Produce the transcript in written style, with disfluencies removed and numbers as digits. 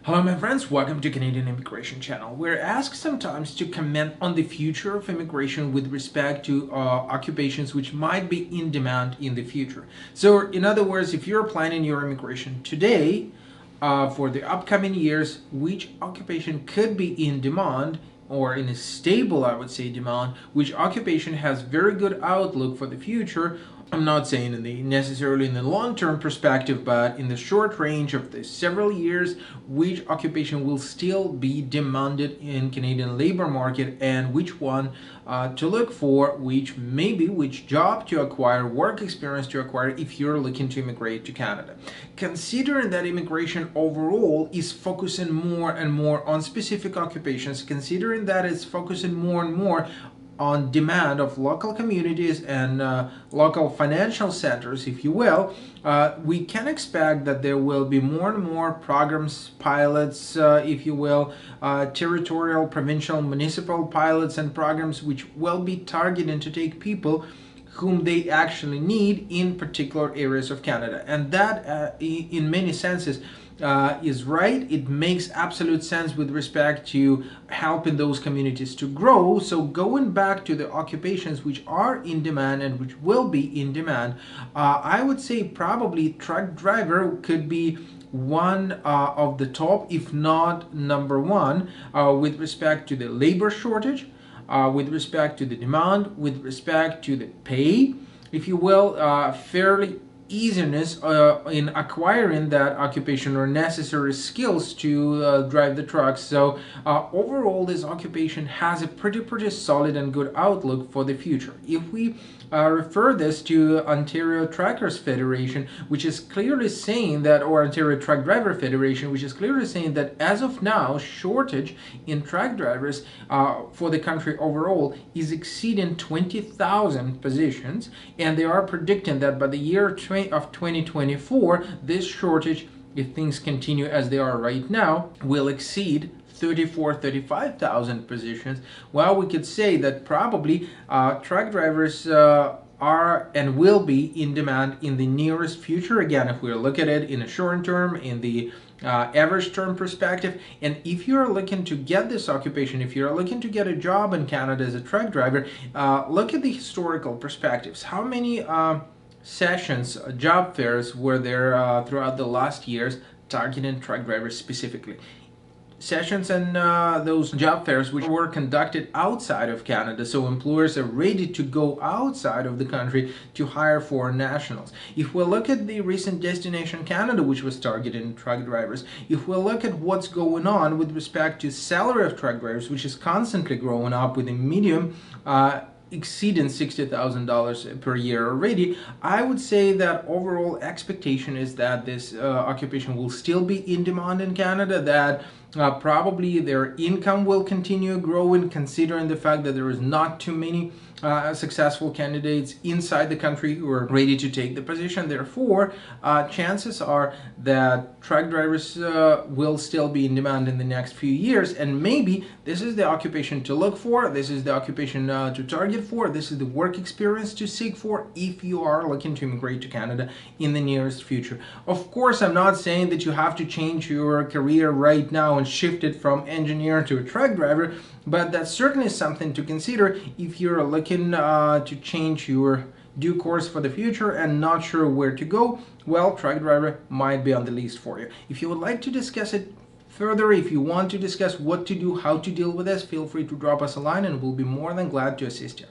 Hello my friends, welcome to Canadian Immigration Channel. We're asked sometimes to comment on the future of immigration with respect to occupations which might be in demand in the future. So in other words, if you're planning your immigration today for the upcoming years, which occupation could be in demand or in a stable, I would say, demand, which occupation has very good outlook for the future. I'm not saying necessarily in the long-term perspective, but in the short range of the several years, which occupation will still be demanded in Canadian labor market, and which one to look for, which job to acquire, work experience to acquire if you're looking to immigrate to Canada. Considering that immigration overall is focusing more and more on specific occupations, considering that it's focusing more and more on demand of local communities and local financial centers, if you will, we can expect that there will be more and more programs, pilots, if you will, territorial, provincial, municipal pilots and programs which will be targeting to take people whom they actually need in particular areas of Canada. And that, in many senses, is right. It makes absolute sense with respect to helping those communities to grow. So going back to the occupations which are in demand and which will be in demand, I would say probably truck driver could be one of the top, if not number one, with respect to the labor shortage, with respect to the demand, with respect to the pay, if you will, fairly easiness in acquiring that occupation or necessary skills to drive the trucks. So overall, this occupation has a pretty solid and good outlook for the future. If we refer this to Ontario Truckers Federation, which is clearly saying that, or Ontario Truck Driver Federation, which is clearly saying that as of now, shortage in truck drivers for the country overall is exceeding 20,000 positions, and they are predicting that by the year of 2024, this shortage, if things continue as they are right now, will exceed 35,000 positions. Well, we could say that probably truck drivers are and will be in demand in the nearest future. Again, if we look at it in a short term, in the average term perspective, and if you're looking to get this occupation, if you're looking to get a job in Canada as a truck driver, look at the historical perspectives. How many sessions, job fairs were there throughout the last years targeting truck drivers specifically? Sessions and those job fairs which were conducted outside of Canada, so employers are ready to go outside of the country to hire foreign nationals. If we look at the recent Destination Canada, which was targeting truck drivers, if we look at what's going on with respect to salary of truck drivers, which is constantly growing up with a medium exceeding $60,000 per year already, I would say that overall expectation is that this occupation will still be in demand in Canada, that probably their income will continue growing, considering the fact that there is not too many successful candidates inside the country who are ready to take the position. Therefore, chances are that truck drivers will still be in demand in the next few years, and maybe this is the occupation to look for, this is the occupation to target for, this is the work experience to seek for if you are looking to immigrate to Canada in the nearest future. Of course, I'm not saying that you have to change your career right now and shift it from engineer to a truck driver, but that's certainly something to consider if you're looking to change your due course for the future and not sure where to go. Well, truck driver might be on the list for you. If you would like to discuss it further, if you want to discuss what to do, how to deal with this, feel free to drop us a line and we'll be more than glad to assist you.